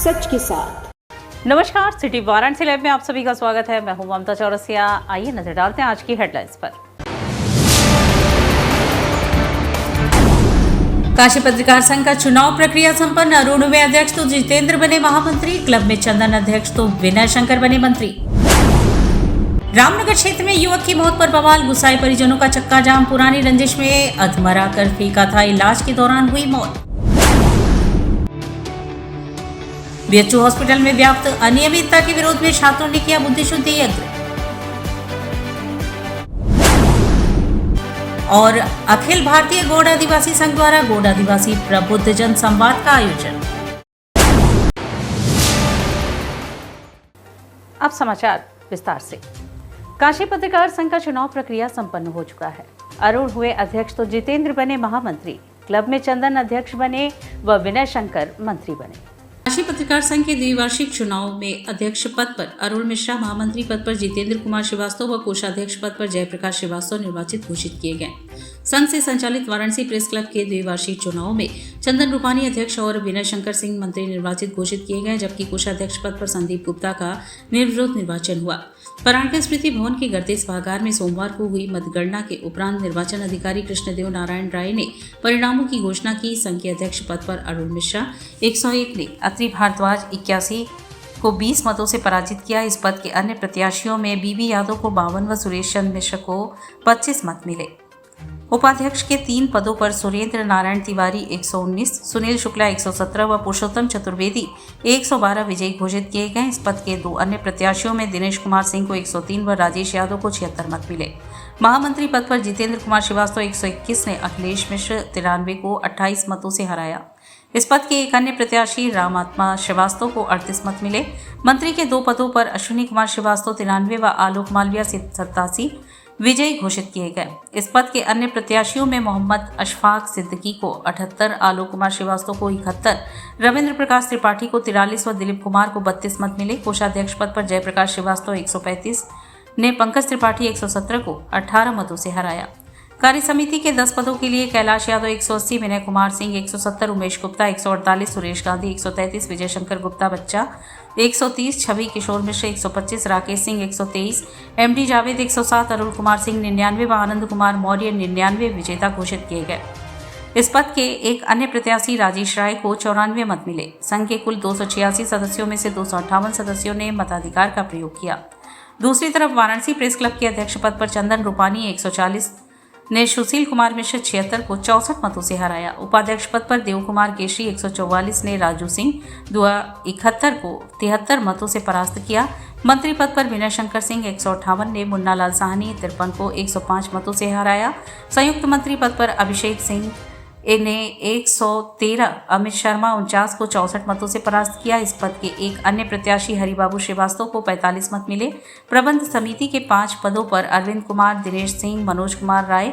सच के साथ। नमस्कार, सिटी वाराणसी लाइव में आप सभी का स्वागत है। मैं हूं ममता चौरसिया। आइए नजर डालते हैं आज की हेडलाइंस पर। काशी पत्रकार संघ का चुनाव प्रक्रिया संपन्न। अरुण हुए अध्यक्ष तो जितेंद्र बने महामंत्री। क्लब में चंदन अध्यक्ष तो विनय शंकर बने मंत्री। रामनगर क्षेत्र में युवक की मौत पर बवाल। गुस्साए परिजनों का चक्का जाम। पुरानी रंजिश में अधमरा कर फेंका था। इलाज के दौरान हुई मौत। बीएचयू हॉस्पिटल में व्याप्त अनियमितता के विरोध में छात्रों ने किया बुद्धि शुद्धि यज्ञ। और अखिल भारतीय गौड़ आदिवासी संघ द्वारा गौड़ आदिवासी प्रबुद्ध जन संवाद का आयोजन। अब समाचार विस्तार से। काशी पत्रकार संघ का चुनाव प्रक्रिया संपन्न हो चुका है। अरुण हुए अध्यक्ष तो जितेंद्र बने महामंत्री। क्लब में चंदन अध्यक्ष बने व विनय शंकर मंत्री बने। काशी पत्रकार संघ के द्विवार्षिक चुनाव में अध्यक्ष पद पर अरुण मिश्रा, महामंत्री पद पर जितेंद्र कुमार श्रीवास्तव व कोषाध्यक्ष पद पर जयप्रकाश श्रीवास्तव निर्वाचित घोषित किए गए। संघ से संचालित वाराणसी प्रेस क्लब के द्विवार्षिक चुनाव में चंदन रूपानी अध्यक्ष और विनय शंकर सिंह मंत्री निर्वाचित घोषित किए गए, जबकि कोषाध्यक्ष पद पर संदीप गुप्ता का निर्विरोध निर्वाचन हुआ। परांठे स्मृति भवन के गर्ते सभागार में सोमवार को हुई मतगणना के उपरांत निर्वाचन अधिकारी कृष्णदेव नारायण राय ने परिणामों की घोषणा की। संघ के अध्यक्ष पद पर अरुण मिश्रा 101 ने, अत्रि भारद्वाज 81 को 20 मतों से पराजित किया। इस पद के अन्य प्रत्याशियों में बीबी यादव को 52 व सुरेश चंद्र मिश्र को 25 मत मिले। उपाध्यक्ष के 3 पदों पर सुरेंद्र नारायण तिवारी 119, सुनील शुक्ला 117 व पुरुषोत्तम चतुर्वेदी 112 विजयी घोषित किए गए। इस पद के 2 अन्य प्रत्याशियों में दिनेश कुमार सिंह को 103 व राजेश यादव को 76 मत मिले। महामंत्री पद पर जितेंद्र कुमार श्रीवास्तव 121 ने अखिलेश मिश्र 93 को 28 मतों से हराया। इस पद के एक अन्य प्रत्याशी राम आत्मा श्रीवास्तव को 38 मत मिले। मंत्री के 2 पदों पर अश्विनी कुमार श्रीवास्तव 93 व आलोक मालविया 87 विजयी घोषित किए गए। इस पद के अन्य प्रत्याशियों में मोहम्मद अशफाक सिद्दीकी को 78, आलोक कुमार श्रीवास्तव को 71, रविंद्र प्रकाश त्रिपाठी को 43 व दिलीप कुमार को 32 मत मिले। कोषाध्यक्ष पद पर जयप्रकाश श्रीवास्तव 135 ने पंकज त्रिपाठी 117 को 18 मतों से हराया। कार्य समिति के 10 पदों के लिए कैलाश यादव 180, विनय कुमार सिंह 170, उमेश गुप्ता 148, सुरेश गांधी 133, विजय शंकर गुप्ता बच्चा 130, छवि किशोर मिश्र 125, राकेश सिंह 123, एमडी जावेद 107, अरुण कुमार सिंह 99 व आनंद कुमार मौर्य 99 विजेता घोषित किए गए। इस पद के एक अन्य प्रत्याशी राजेश राय को 94 मत मिले। संघ के कुल 286 सदस्यों में से 258 सदस्यों ने मताधिकार का प्रयोग किया। दूसरी तरफ वाराणसी प्रेस क्लब के अध्यक्ष पद पर चंदन रूपानी 140 ने सुशील कुमार मिश्र 76 को 64 मतों से हराया। उपाध्यक्ष पद पर देव कुमार केशरी 144 ने राजू सिंह 71 को 73 मतों से परास्त किया। मंत्री पद पर विनय शंकर सिंह 158 ने मुन्ना लाल साहनी 53 को 105 मतों से हराया। संयुक्त मंत्री पद पर अभिषेक सिंह ने 113, अमित शर्मा 49 को 64 मतों से परास्त किया। इस पद के एक अन्य प्रत्याशी हरिबाबू श्रीवास्तव को 45 मत मिले। प्रबंध समिति के 5 पदों पर अरविंद कुमार, दिनेश सिंह, मनोज कुमार राय,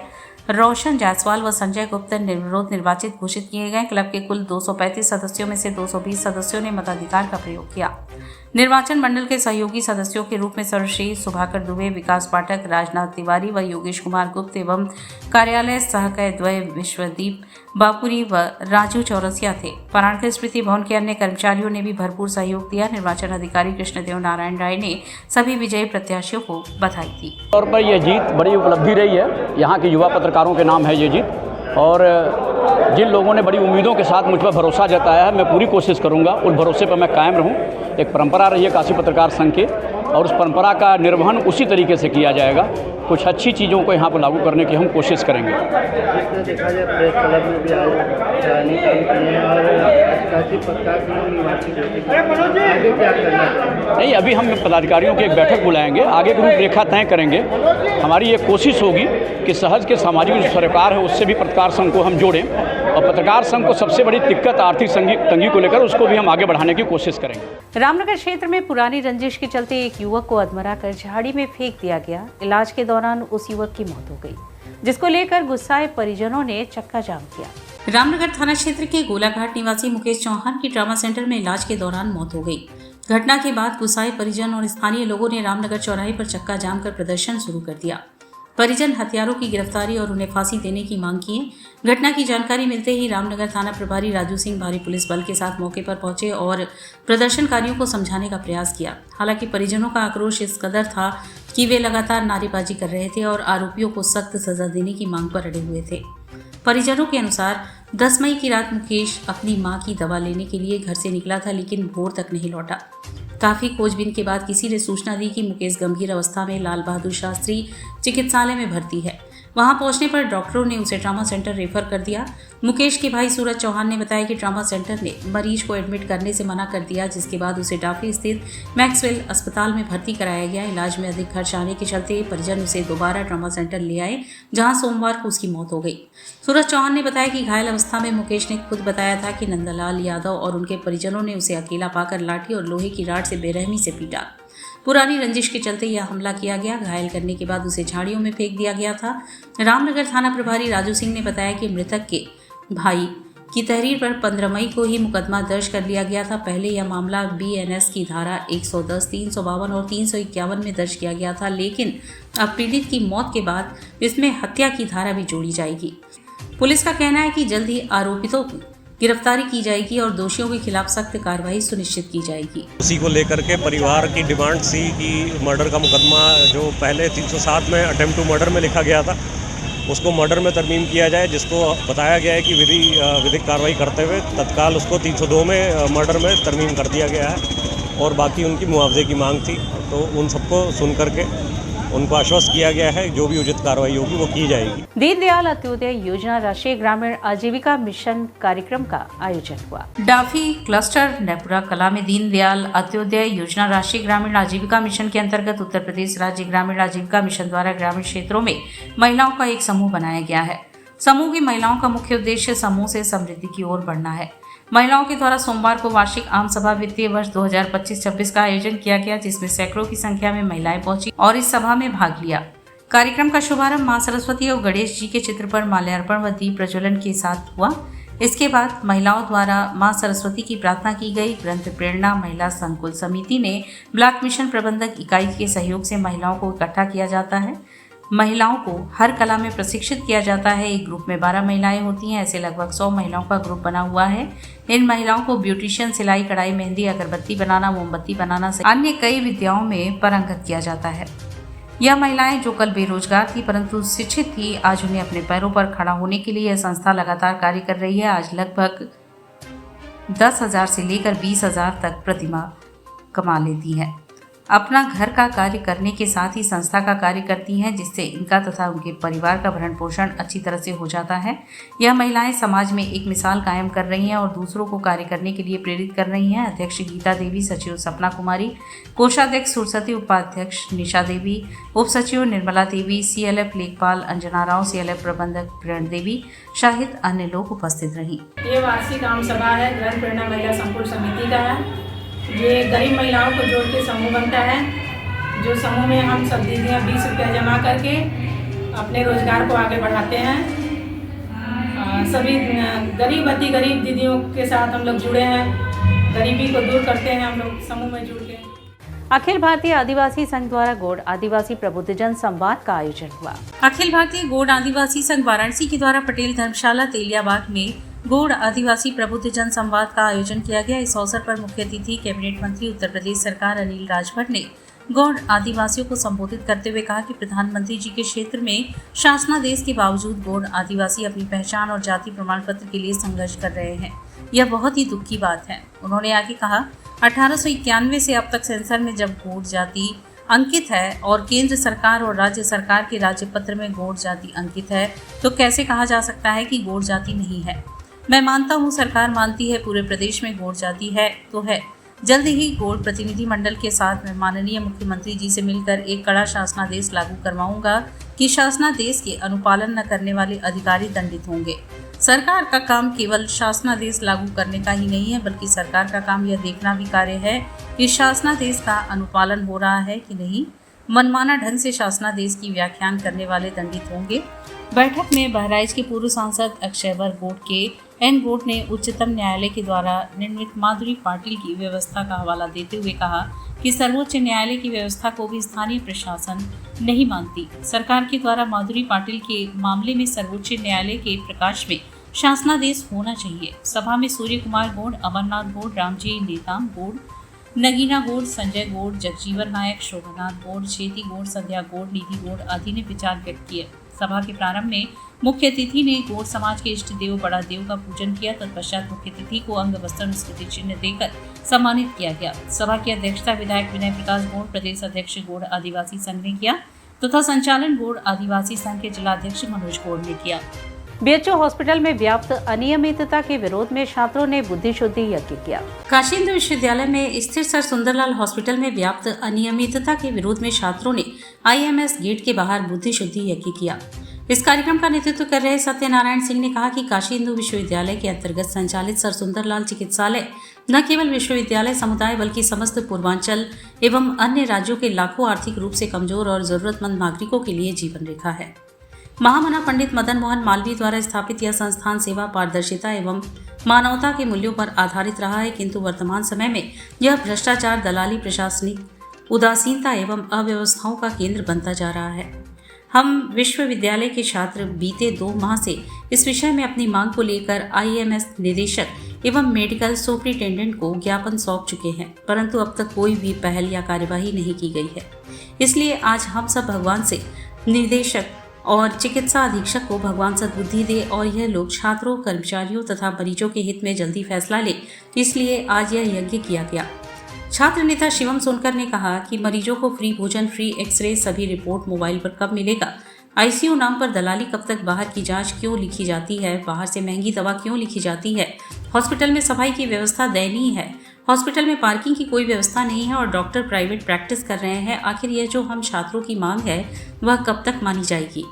रोशन जायसवाल व संजय गुप्ता निर्विरोध निर्वाचित घोषित किए गए। क्लब के कुल 235 सदस्यों में से 220 सदस्यों ने मताधिकार का प्रयोग किया। निर्वाचन मंडल के सहयोगी सदस्यों के रूप में सर्वश्री सुभाकर दुबे, विकास पाठक, राजनाथ तिवारी व योगेश कुमार गुप्त एवं कार्यालय सहकद्वय विश्वदीप बापुरी व राजू चौरसिया थे। परांठे स्मृति भवन के अन्य कर्मचारियों ने भी भरपूर सहयोग दिया। निर्वाचन अधिकारी कृष्णदेव नारायण राय ने सभी विजयी प्रत्याशियों को बधाई दी। तौर पर यह जीत बड़ी उपलब्धि रही है। यहाँ के युवा पत्रकारों के नाम है ये जीत, और जिन लोगों ने बड़ी उम्मीदों के साथ मुझ पर भरोसा जताया है, मैं पूरी कोशिश करूंगा उस भरोसे पर मैं कायम रहूं। एक परंपरा रही है काशी पत्रकार संघ की, और उस परंपरा का निर्वहन उसी तरीके से किया जाएगा। कुछ अच्छी चीज़ों को यहाँ पर लागू करने की हम कोशिश करेंगे। देखा जाए प्रेस क्लब में भी आज काशी पत्रकार आगे क्या करना नहीं, अभी हम पदाधिकारियों की एक बैठक बुलाएंगे, आगे की रूपरेखा तय करेंगे। हमारी ये कोशिश होगी कि सहज के सामाजिक जो सरकार है उससे भी पत्रकार संघ को हम जोड़ें, और पत्रकार संघ को सबसे बड़ी दिक्कत आर्थिक तंगी को लेकर उसको भी हम आगे बढ़ाने की कोशिश करेंगे। रामनगर क्षेत्र में पुरानी रंजिश के चलते एक युवक को अधमरा कर झाड़ी में फेंक दिया गया। इलाज के दौरान उस युवक की मौत हो गई, जिसको लेकर गुस्साए परिजनों ने चक्का जाम किया। रामनगर थाना क्षेत्र के गोलाघाट निवासी मुकेश चौहान की ट्रामा सेंटर में इलाज के दौरान मौत हो गई। घटना के बाद गुस्साए परिजन और स्थानीय लोगों ने रामनगर चौराहे पर चक्का जाम कर प्रदर्शन शुरू कर दिया। परिजन हत्यारों की गिरफ्तारी और उन्हें फांसी देने की मांग की है। घटना की जानकारी मिलते ही रामनगर थाना प्रभारी राजू सिंह भारी पुलिस बल के साथ मौके पर पहुंचे और प्रदर्शनकारियों को समझाने का प्रयास किया। हालांकि परिजनों का आक्रोश इस कदर था कि वे लगातार नारेबाजी कर रहे थे और आरोपियों को सख्त सजा देने की मांग पर अड़े हुए थे। परिजनों के अनुसार 10 मई की रात मुकेश अपनी मां की दवा लेने के लिए घर से निकला था, लेकिन भोर तक नहीं लौटा। काफी खोजबीन के बाद किसी ने सूचना दी कि मुकेश गंभीर अवस्था में लाल बहादुर शास्त्री चिकित्सालय में भर्ती है। वहां पहुंचने पर डॉक्टरों ने उसे ट्रॉमा सेंटर रेफर कर दिया। मुकेश के भाई सूरज चौहान ने बताया कि ट्रॉमा सेंटर ने मरीज को एडमिट करने से मना कर दिया, जिसके बाद उसे डाफी स्थित मैक्सवेल अस्पताल में भर्ती कराया गया। इलाज में अधिक खर्च आने के चलते परिजन उसे दोबारा ट्रॉमा सेंटर ले आए, जहां सोमवार को उसकी मौत हो गई। सूरज चौहान ने बताया कि घायल अवस्था में मुकेश ने खुद बताया था कि नंदलाल यादव और उनके परिजनों ने उसे अकेला पाकर लाठी और लोहे की राड से बेरहमी से पीटा। पुरानी रंजिश के चलते यह हमला किया गया। घायल करने के बाद उसे झाड़ियों में फेंक दिया गया था। रामनगर थाना प्रभारी राजू सिंह ने बताया कि मृतक के भाई की तहरीर पर 15 मई को ही मुकदमा दर्ज कर लिया गया था। पहले यह मामला BNS की धारा 110, 352 और 351 में दर्ज किया गया था, लेकिन अब पीड़ित की मौत के बाद इसमें हत्या की धारा भी जोड़ी जाएगी। पुलिस का कहना है कि जल्द ही आरोपितों की गिरफ्तारी की जाएगी और दोषियों के खिलाफ सख्त कार्रवाई सुनिश्चित की जाएगी। उसी को लेकर के परिवार की डिमांड थी कि मर्डर का मुकदमा जो पहले 307 में अटेम्प्ट टू मर्डर में लिखा गया था, उसको मर्डर में तरमीम किया जाए, जिसको बताया गया है कि विधिक कार्रवाई करते हुए तत्काल उसको 302 में मर्डर में तरमीम कर दिया गया है। और बाकी उनकी मुआवजे की मांग थी, तो उन सबको सुन करके उनको आश्वस्त किया गया है जो भी उचित कार्रवाई होगी वो की जाएगी। दीनदयाल अंत्योदय योजना राष्ट्रीय ग्रामीण आजीविका मिशन कार्यक्रम का आयोजन हुआ। डाफी क्लस्टर नेपुरा कला में दीनदयाल अंत्योदय योजना राष्ट्रीय ग्रामीण आजीविका मिशन के अंतर्गत उत्तर प्रदेश राज्य ग्रामीण आजीविका मिशन द्वारा ग्रामीण क्षेत्रों में महिलाओं का एक समूह बनाया गया है। समूह की महिलाओं का मुख्य उद्देश्य समूह से समृद्धि की ओर बढ़ना है। महिलाओं के द्वारा सोमवार को वार्षिक आम सभा वित्तीय वर्ष 2025-26 का आयोजन किया गया, जिसमें सैकड़ों की संख्या में महिलाएं पहुंची और इस सभा में भाग लिया। कार्यक्रम का शुभारंभ मां सरस्वती और गणेश जी के चित्र पर माल्यार्पण व दीप प्रज्वलन के साथ हुआ। इसके बाद महिलाओं द्वारा मां सरस्वती की प्रार्थना की गई। ग्रंथ प्रेरणा महिला संकुल समिति ने ब्लॉक मिशन प्रबंधक इकाई के सहयोग से महिलाओं को इकट्ठा किया जाता है। महिलाओं को हर कला में प्रशिक्षित किया जाता है। एक ग्रुप में 12 महिलाएं होती हैं। ऐसे लगभग 100 महिलाओं का ग्रुप बना हुआ है। इन महिलाओं को ब्यूटिशियन, सिलाई, कढ़ाई, मेहंदी, अगरबत्ती बनाना, मोमबत्ती बनाना से अन्य कई विद्याओं में पारंगत किया जाता है। यह महिलाएं जो कल बेरोजगार थी परंतु शिक्षित थी, आज उन्हें अपने पैरों पर खड़ा होने के लिए यह संस्था लगातार कार्य कर रही है। आज लगभग 10,000 से लेकर 20,000 तक प्रतिमाह कमा लेती है। अपना घर का कार्य करने के साथ ही संस्था का कार्य करती हैं, जिससे इनका तथा उनके परिवार का भरण पोषण अच्छी तरह से हो जाता है। यह महिलाएं समाज में एक मिसाल कायम कर रही हैं और दूसरों को कार्य करने के लिए प्रेरित कर रही हैं। अध्यक्ष गीता देवी, सचिव सपना कुमारी, कोषाध्यक्ष सुरसती, उपाध्यक्ष निशा देवी, उप सचिव निर्मला देवी, CLF लेखपाल अंजना राव, CLF प्रबंधक प्रेरण देवी सहित अन्य लोग उपस्थित रहीं। ये वार्षिक आम सभा है, ग्रंथ प्रेरणा महिला संकुल समिति का है। ये गरीब महिलाओं को जोड़ के समूह बनता है। जो समूह में हम सब दीदियाँ 20 रुपया जमा करके अपने रोजगार को आगे बढ़ाते हैं। सभी गरीब अति गरीब दीदियों के साथ हम लोग जुड़े हैं, गरीबी को दूर करते हैं हम लोग समूह में जुड़ के। अखिल भारतीय आदिवासी संघ द्वारा गौड़ आदिवासी प्रबुद्धजन संवाद का आयोजन हुआ। अखिल भारतीय गौड़ आदिवासी संघ वाराणसी के द्वारा पटेल धर्मशाला तेलियाबाग में गौड़ आदिवासी प्रबुद्धजन संवाद का आयोजन किया गया। इस अवसर पर मुख्य अतिथि कैबिनेट मंत्री उत्तर प्रदेश सरकार अनिल राजभर ने गौड़ आदिवासियों को संबोधित करते हुए कहा कि प्रधानमंत्री जी के क्षेत्र में शासनादेश के बावजूद गौड़ आदिवासी अपनी पहचान और जाति प्रमाण पत्र के लिए संघर्ष कर रहे हैं। यह बहुत ही दुख की बात है। उन्होंने आगे कहा, 1891 से अब तक सेंसर में जब गौड़ जाति अंकित है और केंद्र सरकार और राज्य सरकार के राज्य पत्र में गौड़ जाति अंकित है, तो कैसे कहा जा सकता है कि गौड़ जाति नहीं है। मैं मानता हूँ, सरकार मानती है, पूरे प्रदेश में गौड़ जाति है तो है। जल्द ही गौड़ प्रतिनिधि मंडल के साथ मैं माननीय मुख्यमंत्री जी से मिलकर एक कड़ा शासनादेश लागू करवाऊंगा कि शासनादेश के अनुपालन न करने वाले अधिकारी दंडित होंगे। सरकार का काम केवल शासनादेश लागू करने का ही नहीं है, बल्कि सरकार का काम यह देखना भी कार्य है कि शासनादेश का अनुपालन हो रहा है कि नहीं। मनमाना ढंग से शासनादेश की व्याख्यान करने वाले दंडित होंगे। बैठक में बहराइच के पूर्व सांसद अक्षयवर गोट के एन बोर्ड ने उच्चतम न्यायालय के द्वारा निर्मित माधुरी पाटिल की व्यवस्था का हवाला देते हुए कहा कि सर्वोच्च न्यायालय की व्यवस्था को भी स्थानीय प्रशासन नहीं मानती। सरकार के द्वारा माधुरी पाटिल के मामले में सर्वोच्च न्यायालय के प्रकाश में शासनादेश होना चाहिए। सभा में सूर्य कुमार गौड़, अमरनाथ गौड़, रामजी नेताम गौड़, नगीना गौड़, संजय गौड़, जगजीवन नायक, शोभनाथ गौड़, शेती गौड़, संध्या गौड़, निधि गौड़ आदि ने विचार व्यक्त किए। सभा के प्रारंभ में मुख्य अतिथि ने गौड़ समाज के इष्ट देव बड़ा देव का पूजन किया। तत्पश्चात मुख्य अतिथि को अंग वस्त्र स्मृति चिन्ह देकर सम्मानित किया गया। सभा की अध्यक्षता विधायक विनय प्रकाश गौड़, प्रदेश अध्यक्ष गौड़ आदिवासी संघ ने किया तथा संचालन गौड़ आदिवासी संघ के जिलाध्यक्ष मनोज गौड़ ने किया। बीएचयू हॉस्पिटल में व्याप्त अनियमितता के विरोध में छात्रों ने बुद्धि शुद्धि यज्ञ किया। काशी हिंदू विश्वविद्यालय में स्थित सर सुंदरलाल हॉस्पिटल में व्याप्त अनियमितता के विरोध में छात्रों ने IMS गेट के बाहर बुद्धि शुद्धि यज्ञ किया। इस कार्यक्रम का नेतृत्व कर रहे सत्यनारायण सिंह ने कहा कि काशी हिंदू विश्वविद्यालय के अंतर्गत संचालित सर सुंदरलाल चिकित्सालय न केवल विश्वविद्यालय समुदाय बल्कि समस्त पूर्वांचल एवं अन्य राज्यों के लाखों आर्थिक रूप से कमजोर और जरूरतमंद नागरिकों के लिए जीवन रेखा है। महामना पंडित मदन मोहन मालवीय द्वारा स्थापित यह संस्थान सेवा, पारदर्शिता एवं मानवता के मूल्यों पर आधारित रहा है, किंतु वर्तमान समय में यह भ्रष्टाचार, दलाली, प्रशासनिक उदासीनता एवं अव्यवस्थाओं का केंद्र बनता जा रहा है। हम विश्वविद्यालय के छात्र बीते 2 माह से इस विषय में अपनी मांग को लेकर IMS निदेशक एवं मेडिकल सुपरिटेंडेंट को ज्ञापन सौंप चुके हैं, परंतु अब तक कोई भी पहल या कार्यवाही नहीं की गई है। इसलिए आज हम सब भगवान से निदेशक और चिकित्सा अधीक्षक को भगवान सद्बुद्धि दे और यह लोग छात्रों, कर्मचारियों तथा मरीजों के हित में जल्दी फैसला ले, इसलिए आज यह यज्ञ किया गया। छात्र नेता शिवम सोनकर ने कहा कि मरीजों को फ्री भोजन, फ्री एक्सरे, सभी रिपोर्ट मोबाइल पर कब मिलेगा, ICU नाम पर दलाली कब तक, बाहर की जांच क्यों लिखी जाती है, बाहर से महंगी दवा क्यों लिखी जाती है, हॉस्पिटल में सफाई की व्यवस्था दयनीय है, हॉस्पिटल में पार्किंग की कोई व्यवस्था नहीं है और डॉक्टर प्राइवेट प्रैक्टिस कर रहे हैं। आखिर यह जो हम छात्रों की मांग है वह कब तक मानी जाएगी।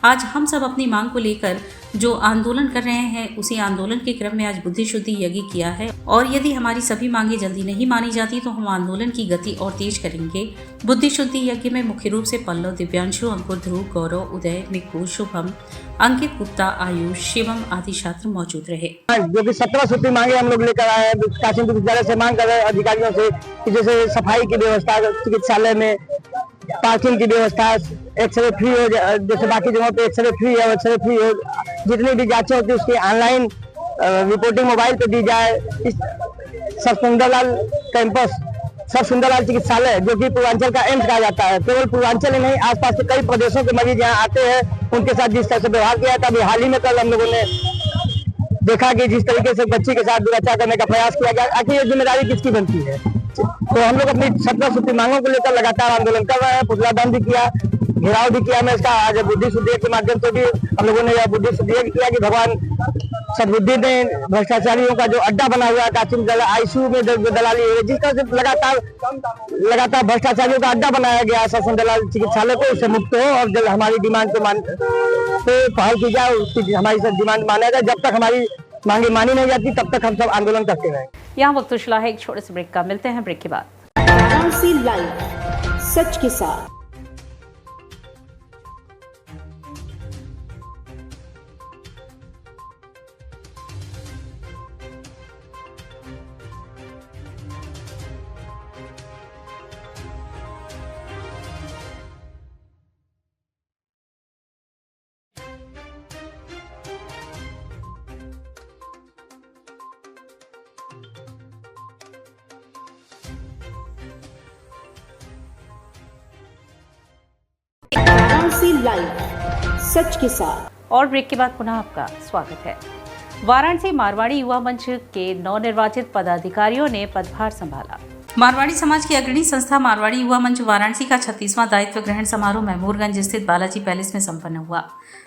आज हम सब अपनी मांग को लेकर जो आंदोलन कर रहे हैं, उसी आंदोलन के क्रम में आज बुद्धि शुद्धि यज्ञ किया है और यदि हमारी सभी मांगे जल्दी नहीं मानी जाती तो हम आंदोलन की गति और तेज करेंगे। बुद्धि शुद्धि यज्ञ में मुख्य रूप से पल्लव, दिव्यांशु, अंकुर, ध्रुव, गौरव, उदय, मिक्कू, शुभम, अंकित, गुप्ता, आयुष, शिवम आदि छात्र मौजूद रहे। जो कि 17 सूत्री मांगे हम लोग लेकर आए हैं काशी हिंदू विद्यालय से, मांग कर रहे हैं अधिकारियों से कि जैसे सफाई की व्यवस्था, चिकित्सालय में पार्किंग की व्यवस्था, एक्सरे फ्री हो, जैसे बाकी जगहों पे एक्सरे फ्री है, एक्सरे फ्री हो, जितनी भी जांचें होती है उसकी ऑनलाइन रिपोर्टिंग मोबाइल पे दी जाए। इस sir Sundarlal campus, sir Sundarlal चिकित्सालय जो कि पूर्वांचल का एम्स कहा जाता है, केवल पूर्वांचल ही नहीं आसपास के कई प्रदेशों के मरीज यहाँ आते हैं, उनके साथ जिस तरह से व्यवहार किया था, अभी हाल ही में कल हम लोगों ने देखा कि जिस तरीके से बच्ची के साथ दुराचार करने का प्रयास किया गया। आखिर ये जिम्मेदारी किसकी बनती है? तो हम लोग अपनी 17 सूत्री मांगों को लेकर लगातार आंदोलन कर रहे हैं, पुतला दहन भी किया, घेराव भी किया। मैं इसका आज बुद्धि शुद्धि के माध्यम से भी हम लोगों ने यह बुद्धि शुद्धि किया कि भगवान सद्बुद्धि ने भ्रष्टाचारियों का जो अड्डा बना हुआ है काशी ICU में दलाली है, जिस तरह से लगातार भ्रष्टाचारियों का अड्डा बनाया गया सर सुंदरलाल चिकित्सालय को, उससे मुक्त हो और जब हमारी डिमांड पे पहल की जाए, उसकी हमारी सब डिमांड माना जाए। जब तक हमारी मांगे मानी नहीं जाती तब तक हम सब आंदोलन करते रहे। यहाँ वक्त उछला है एक छोटे से ब्रेक का, मिलते हैं ब्रेक के बाद। वाराणसी लाइव, सच के साथ। वाराणसी लाइव, सच के साथ। और ब्रेक के बाद पुनः आपका स्वागत है। वाराणसी मारवाड़ी युवा मंच के नवनिर्वाचित पदाधिकारियों ने पदभार संभाला। मारवाड़ी समाज की अग्रणी संस्था मारवाड़ी युवा मंच वाराणसी का 36वां दायित्व ग्रहण समारोह महमूरगंज स्थित बालाजी पैलेस में संपन्न हुआ।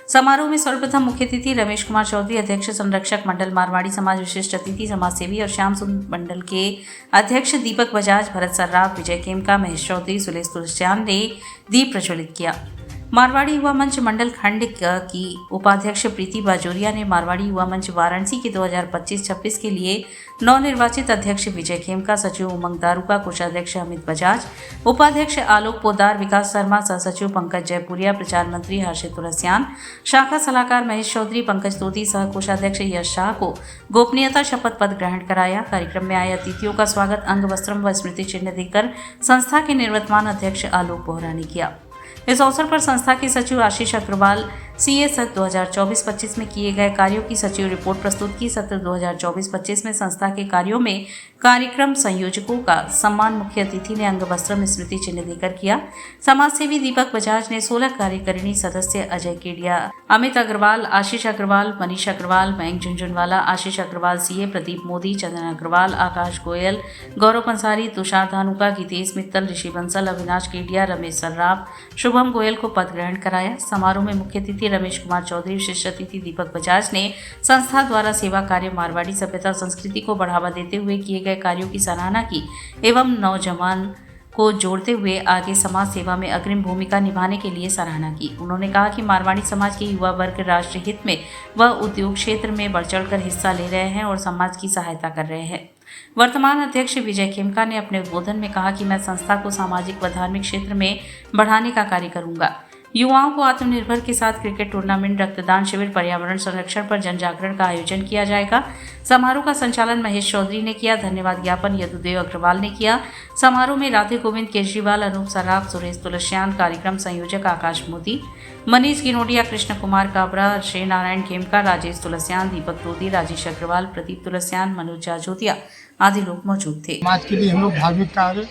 समारोह में सर्वप्रथम मुख्य अतिथि रमेश कुमार चौधरी, अध्यक्ष संरक्षक मंडल मारवाड़ी समाज, विशिष्ट अतिथि समाज सेवी और श्याम सुंदर मंडल के अध्यक्ष दीपक बजाज, भरत सर्राफ, विजय केमका, महेश चौधरी, सुलेश तुलसियान ने दीप प्रज्वलित किया। मारवाड़ी युवा मंच मंडल खंड की उपाध्यक्ष प्रीति बाजोरिया ने मारवाड़ी युवा मंच वाराणसी के 2025-26 के लिए नवनिर्वाचित अध्यक्ष विजय खेमका, सचिव उमंग दारुका, कोषाध्यक्ष अमित बजाज, उपाध्यक्ष आलोक पोदार, विकास शर्मा, सह सचिव पंकज जयपुरिया, प्रचार मंत्री हर्षित तुलसियान, शाखा सलाहकार महेश चौधरी, पंकज तोती, सह कोषाध्यक्ष यश शाह को गोपनीयता शपथ पद ग्रहण कराया। कार्यक्रम में आए अतिथियों का स्वागत अंग वस्त्रम व स्मृति चिन्ह देकर संस्था के निवर्तमान अध्यक्ष आलोक बोहरा ने किया। इस अवसर पर संस्था के सचिव आशीष अग्रवाल सीए सत्र 2024-25 में किए गए कार्यों की सचिव रिपोर्ट प्रस्तुत की। सत्र 2024-25 में संस्था के कार्यों में कार्यक्रम संयोजकों का सम्मान मुख्य अतिथि ने अंग वस्त्रम स्मृति चिन्ह देकर किया। समाज सेवी दीपक बजाज ने 16 कार्यकारिणी सदस्य अजय केडिया, अमित अग्रवाल, आशीष अग्रवाल, मनीष अग्रवाल, मयंक झुंझुनवाला, आशीष अग्रवाल सीए, प्रदीप मोदी, चंदन अग्रवाल, आकाश गोयल, गौरव पंसारी, तुषार धानुका, गीतेश मित्तल, ऋषि बंसल, अविनाश केडिया, रमेश सर्राफ, शुभम गोयल को पद ग्रहण कराया। समारोह में मुख्य अतिथि रमेश कुमार चौधरी, विशिष्ट अतिथि दीपक बजाज ने संस्था द्वारा सेवा कार्य, मारवाड़ी सभ्यता संस्कृति को बढ़ावा देते हुए किए गए कार्यों की सराहना की एवं नौजवान को जोड़ते हुए आगे समाज सेवा में अग्रिम भूमिका निभाने के लिए सराहना की। उन्होंने कहा कि मारवाड़ी समाज के युवा वर्ग राष्ट्र हित में व उद्योग क्षेत्र में बढ़ चढ़कर हिस्सा ले रहे हैं और समाज की सहायता कर रहे हैं। वर्तमान अध्यक्ष विजय खेमका ने अपने उद्बोधन में कहा कि मैं संस्था को सामाजिक व धार्मिक क्षेत्र में बढ़ाने का कार्य करूंगा। युवाओं को आत्मनिर्भर के साथ क्रिकेट टूर्नामेंट, रक्तदान शिविर, पर्यावरण संरक्षण पर जन जागरण का आयोजन किया जाएगा। समारोह का संचालन महेश चौधरी ने किया। धन्यवाद ज्ञापन यदुदेव अग्रवाल ने किया। समारोह में राधे गोविंद केजरीवाल, अनूप सराफ, सुरेश तुलसियान, कार्यक्रम संयोजक आकाश मोदी, मनीष गिनोडिया, कृष्ण कुमार काबरा, श्री नारायण खेमका, राजेश तुलसियान, दीपक तोदी, राजेश अग्रवाल, प्रदीप तुलसियान, मनोज जाजोतिया आदि लोग मौजूद थे। समाज के लिए हम लोग धार्मिक कार्य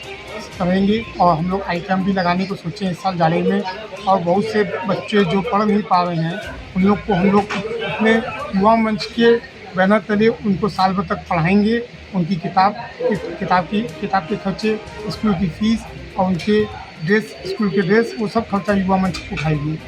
करेंगे और हम लोग आइटम भी लगाने को सोचे इस साल जाने में। और बहुत से बच्चे जो पढ़ नहीं पा रहे हैं उन लोग को हम लोग अपने युवा मंच के बैनर तले उनको साल भर तक पढ़ाएंगे। उनकी किताब के खर्चे, स्कूल की फीस और उनके ड्रेस, स्कूल के ड्रेस, वो सब खर्चा युवा मंच उठाएगी।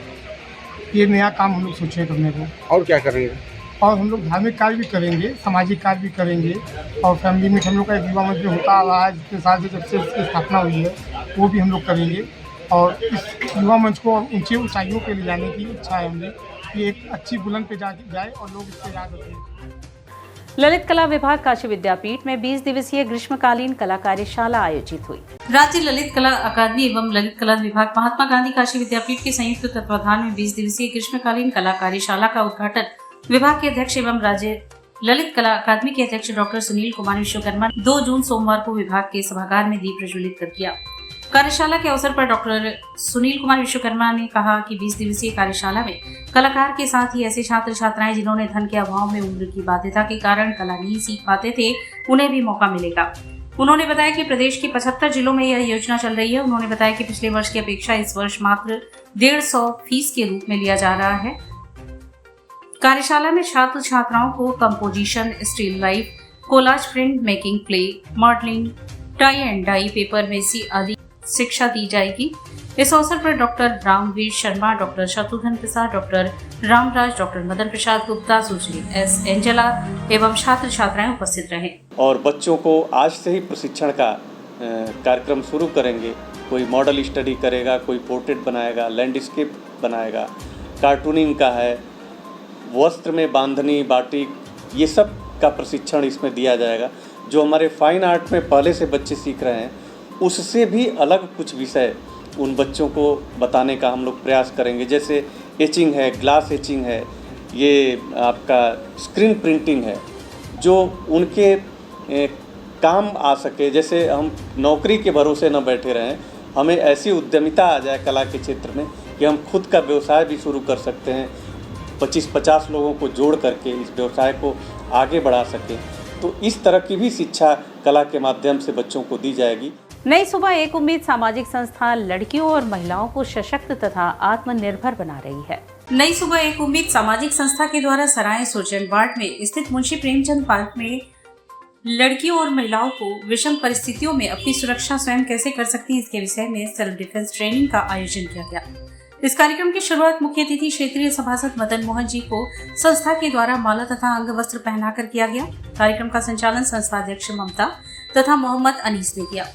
ये नया काम हम लोग सोचे करने को। और क्या करेंगे? और हम लोग धार्मिक कार्य भी करेंगे, सामाजिक कार्य भी करेंगे और फैमिली में हम लोग का एक युवा मंच जो होता आ रहा है जितने साल से जब से इसकी स्थापना हुई है वो भी हम लोग करेंगे। और इस युवा मंच को ऊंची ऊंचाइयों पे ले जाने की इच्छा है हमें कि एक अच्छी बुलंद पे जाए और लोग इससे याद रखें। ललित कला विभाग काशी विद्यापीठ में 20 दिवसीय ग्रीष्मकालीन कला कार्यशाला आयोजित हुई। राज्य ललित कला अकादमी एवं ललित कला विभाग महात्मा गांधी काशी विद्यापीठ के संयुक्त तत्वाधान में 20 दिवसीय ग्रीष्मकालीन कला कार्यशाला का उद्घाटन विभाग के अध्यक्ष एवं राज्य ललित कला अकादमी के अध्यक्ष डॉक्टर सुनील कुमार विश्वकर्मा 2 जून सोमवार को विभाग के सभागार में दीप प्रज्वलित कर किया। कार्यशाला के अवसर पर डॉक्टर सुनील कुमार विश्वकर्मा ने कहा कि 20 दिवसीय कार्यशाला में कलाकार के साथ ही ऐसे छात्र छात्राएं जिन्होंने धन के अभाव में उम्र की बाध्यता के कारण कला नहीं सीख पाते थे, उन्हें भी मौका मिलेगा। उन्होंने बताया कि प्रदेश के 75 जिलों में यह योजना चल रही है। उन्होंने बताया कि पिछले वर्ष की अपेक्षा इस वर्ष मात्र 150 फीस के रूप में लिया जा रहा है। कार्यशाला में छात्र छात्राओं को composition, still life, collage print making, play, modelling, tie and dye, paper mache आदि शिक्षा दी जाएगी। इस अवसर पर doctor Ramveer Sharma, doctor Shatrughan Prasad, doctor Ramraj, doctor Madan Prasad Gupta, Sushri S Angela एवं छात्र छात्राएं उपस्थित रहे। और बच्चों को आज से ही प्रशिक्षण का कार्यक्रम शुरू करेंगे। कोई मॉडल स्टडी करेगा, कोई पोर्ट्रेट बनाएगा, लैंडस्केप बनाएगा, कार्टूनिंग का है, वस्त्र में बांधनी, बाटिक, ये सब का प्रशिक्षण इसमें दिया जाएगा। जो हमारे फाइन आर्ट में पहले से बच्चे सीख रहे हैं उससे भी अलग कुछ विषय उन बच्चों को बताने का हम लोग प्रयास करेंगे। जैसे एचिंग है, ग्लास एचिंग है, ये आपका स्क्रीन प्रिंटिंग है, जो उनके काम आ सके। जैसे हम नौकरी के भरोसे न बैठे रहें, हमें ऐसी उद्यमिता आ जाए कला के क्षेत्र में कि हम खुद का व्यवसाय भी शुरू कर सकते हैं, 25-50 लोगों को जोड़ करके इस व्यवसाय को आगे बढ़ा सकें। तो इस तरह की भी शिक्षा कला के माध्यम से बच्चों को दी जाएगी। नई सुबह एक उम्मीद सामाजिक संस्था लड़कियों और महिलाओं को सशक्त तथा आत्मनिर्भर बना रही है। नई सुबह एक उम्मीद सामाजिक संस्था के द्वारा सराय सुरजनबाट में स्थित मुंशी प्रेमचंद पार्क में लड़कियों और महिलाओं को विषम परिस्थितियों में अपनी सुरक्षा स्वयं कैसे कर सकती हैं, इसके विषय में सेल्फ डिफेंस ट्रेनिंग का आयोजन किया गया। इस कार्यक्रम की शुरुआत मुख्य अतिथि क्षेत्रीय सभासद मदन मोहन जी को संस्था के द्वारा माला तथा अंग वस्त्र पहनाकर किया गया। कार्यक्रम का संचालन संस्था अध्यक्ष ममता तथा मोहम्मद अनीस ने किया।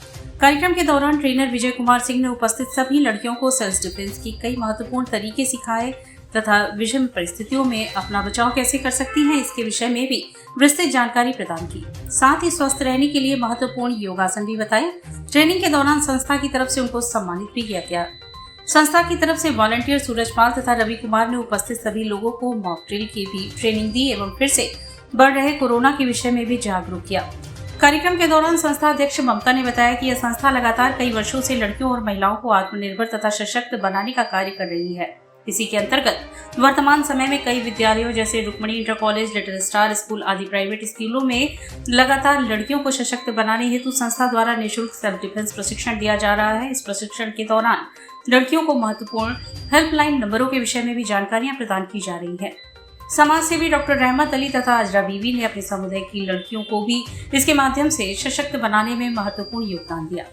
कार्यक्रम के दौरान ट्रेनर विजय कुमार सिंह ने उपस्थित सभी लड़कियों को सेल्फ डिफेंस की कई महत्वपूर्ण तरीके सिखाए तथा विषम परिस्थितियों में अपना बचाव कैसे कर सकती हैं इसके विषय में भी विस्तृत जानकारी प्रदान की। साथ ही स्वस्थ रहने के लिए महत्वपूर्ण योगासन भी बताए। ट्रेनिंग के दौरान संस्था की तरफ से उनको सम्मानित भी किया गया। संस्था की तरफ से वॉलंटियर सूरजपाल तथा रवि कुमार ने उपस्थित सभी लोगों को मॉक ड्रिल की भी ट्रेनिंग दी एवं फिर से बढ़ रहे कोरोना के विषय में भी जागरूक किया। कार्यक्रम के दौरान संस्था अध्यक्ष ममता ने बताया कि यह संस्था लगातार कई वर्षों से लड़कियों और महिलाओं को आत्मनिर्भर तथा सशक्त बनाने का कार्य कर रही है। इसी के अंतर्गत वर्तमान समय में कई विद्यालयों जैसे Rukmani inter college, little star school आदि प्राइवेट स्कूलों में लगातार लड़कियों को सशक्त बनाने हेतु संस्था द्वारा निःशुल्क सेल्फ डिफेंस प्रशिक्षण दिया जा रहा है। इस प्रशिक्षण के दौरान लड़कियों को महत्वपूर्ण हेल्पलाइन नंबरों के विषय में भी जानकारियां प्रदान की जा रही है। समाज सेवी डॉक्टर रहमत अली तथा अजरा बीवी ने अपने समुदाय की लड़कियों को भी इसके माध्यम से सशक्त बनाने में महत्वपूर्ण योगदान दिया।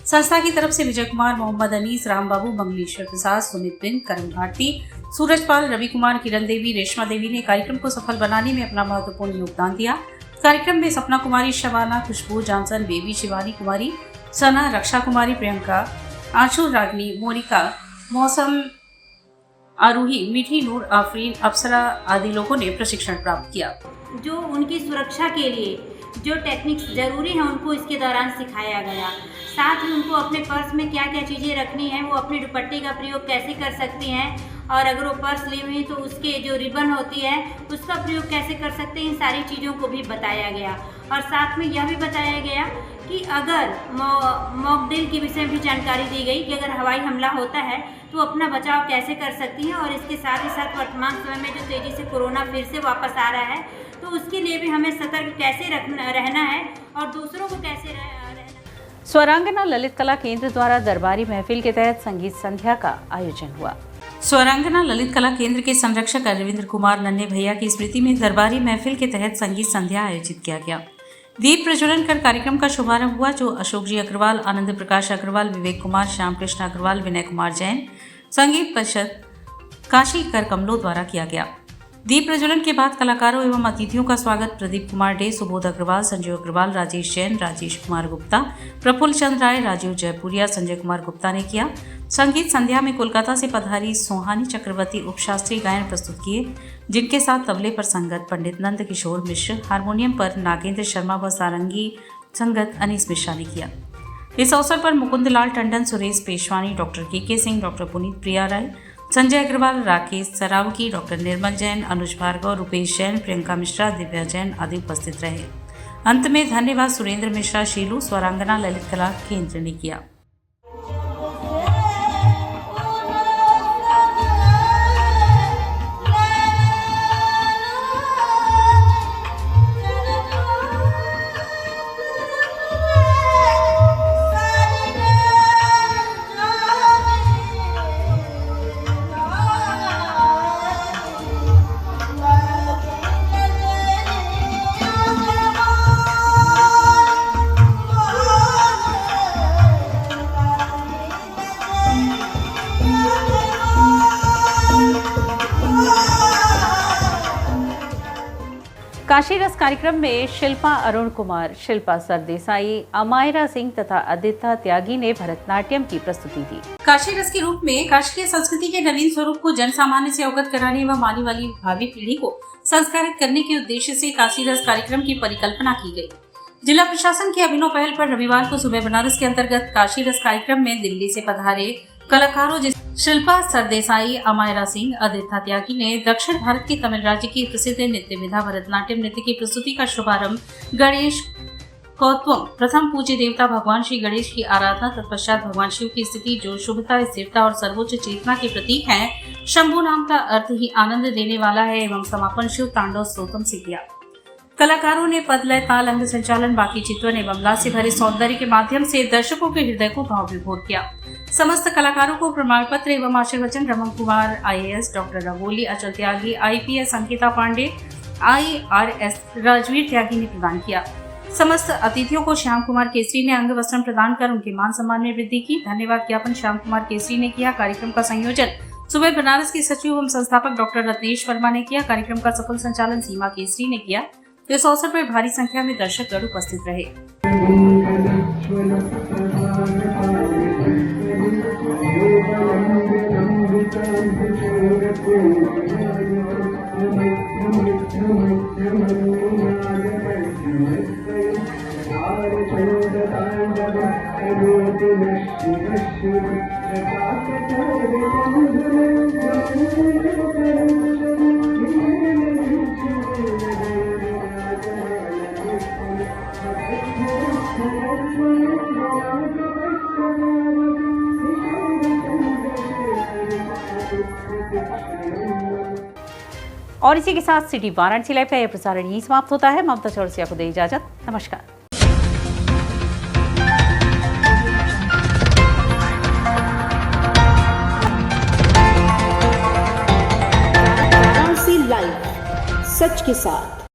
संस्था की तरफ से विजय कुमार, मोहम्मद अनीस, राम बाबू, मंगलेश्वर प्रसाद, सुमित बिन, करण भारती, सूरजपाल, रवि कुमार, किरण देवी, रेशमा देवी ने कार्यक्रम को सफल बनाने में अपना महत्वपूर्ण योगदान दिया। कार्यक्रम में सपना कुमारी, शबाना, खुशबू, जॉनसन, बेबी, शिवानी कुमारी, सना, रक्षा कुमारी, प्रियंका, आशु, रागनी, मोनिका, मौसम, आरूही, मीठी, नूर, आफरीन, अप्सरा आदि लोगों ने प्रशिक्षण प्राप्त किया। जो उनकी सुरक्षा के लिए जो टेक्निक्स जरूरी है उनको इसके दौरान सिखाया गया। साथ ही उनको अपने पर्स में क्या क्या चीज़ें रखनी है, वो अपने दुपट्टे का प्रयोग कैसे कर सकती हैं और अगर वो पर्स ली हुई तो उसके जो रिबन होती है उसका प्रयोग कैसे कर सकते हैं, इन सारी चीज़ों को भी बताया गया। और साथ में यह भी बताया गया कि अगर मॉक ड्रिल के विषय में भी जानकारी दी गई कि अगर हवाई हमला होता है तो अपना बचाव कैसे कर सकती हैं और इसके साथ ही साथ वर्तमान समय में जो तेज़ी से कोरोना फिर से वापस आ रहा है तो उसके लिए भी हमें सतर्क कैसे रहना है और दूसरों को कैसे रहना। स्वरांगना ललित कला केंद्र द्वारा दरबारी महफिल के तहत संगीत संध्या का आयोजन हुआ। स्वरांगना ललित कला केंद्र के संरक्षक रविंद्र कुमार नन्हे भैया की स्मृति में दरबारी महफिल के तहत संगीत संध्या आयोजित किया गया। दीप प्रज्वलन कर कार्यक्रम का शुभारंभ हुआ जो अशोक जी अग्रवाल, आनंद प्रकाश अग्रवाल, विवेक कुमार, श्याम कृष्ण अग्रवाल, विनय कुमार जैन, संगीत परिषद काशी कर कमलों द्वारा किया गया। दीप प्रज्वलन के बाद कलाकारों एवं अतिथियों का स्वागत प्रदीप कुमार डे, सुबोध अग्रवाल, संजय अग्रवाल, राजेश जैन, राजेश कुमार गुप्ता, प्रफुल्ल चंद्र राय, राजीव जयपुरिया, संजय कुमार गुप्ता ने किया। संगीत संध्या में कोलकाता से पधारी सोहानी चक्रवर्ती उपशास्त्रीय गायन प्रस्तुत किए, जिनके साथ तबले पर संगत पंडित नंद किशोर मिश्र, हारमोनियम पर नागेंद्र शर्मा व सारंगी संगत अनीस मिश्रा ने किया। इस अवसर पर मुकुंद लाल टंडन, सुरेश पेशवानी, डॉक्टर के सिंह, डॉक्टर पुनीत प्रिया राय, संजय अग्रवाल, राकेश सरावकी, डॉक्टर निर्मल जैन, अनुज भार्गव, रुपेश जैन, प्रियंका मिश्रा, दिव्या जैन आदि उपस्थित रहे। अंत में धन्यवाद सुरेंद्र मिश्रा शीलू स्वरांगना ललित कला केंद्र ने किया। काशी रस कार्यक्रम में शिल्पा अरुण कुमार, शिल्पा सरदेसाई, अमायरा सिंह तथा आदित्य त्यागी ने भरतनाट्यम की प्रस्तुति दी। काशी रस के रूप में काशी की संस्कृति के नवीन स्वरूप को जन सामान्य से अवगत कराने एवं आने वाली भावी पीढ़ी को संस्कारित करने के उद्देश्य से काशी रस कार्यक्रम की परिकल्पना की गई। जिला प्रशासन की अभिनव पहल पर रविवार को सुबह बनारस के अंतर्गत काशी रस कार्यक्रम में दिल्ली से पधारे कलाकारों जैसे शिल्पा सरदेसाई, अमायरा सिंह, आदित्य त्यागी ने दक्षिण भारत के तमिल राज्य की प्रसिद्ध नृत्य विधा भरतनाट्यम नृत्य की प्रस्तुति का शुभारंभ गणेश कौत्वम, प्रथम पूज्य देवता भगवान श्री गणेश की आराधना तत्पश्चात भगवान शिव की स्थिति जो शुभता, स्थिरता और सर्वोच्च चेतना के प्रतीक है। शंभु नाम का अर्थ ही आनंद देने वाला है एवं समापन शिव तांडव स्तोत्रम से किया। कलाकारों ने पद, लय, ताल, अंग संचालन, बाकी चित्रण एवं लास से भरे सौंदर्य के माध्यम से दर्शकों के हृदय को भाव विभोर किया। समस्त कलाकारों को प्रमाण पत्र एवं आशीर्वचन रमन कुमार IAS, डॉक्टर रंगोली, अचल त्यागी IPS, अंकिता पांडे IRS, राजवीर त्यागी ने प्रदान किया। समस्त अतिथियों को श्याम कुमार केसरी ने अंग वस्त्र प्रदान कर उनके मान सम्मान में वृद्धि की। धन्यवाद ज्ञापन श्याम कुमार केसरी ने किया। कार्यक्रम का संयोजन सुबह बनारस के सचिव एवं संस्थापक डॉक्टर रत्नेश वर्मा ने किया। कार्यक्रम का सफल संचालन सीमा केसरी ने किया। इस अवसर पर भारी संख्या में दर्शकगण उपस्थित रहे। और इसी के साथ सिटी वाराणसी लाइव का यह प्रसारण यहीं समाप्त होता है। ममता चौरसिया को दे इजाजत। नमस्कार। वाराणसी लाइव, सच के साथ।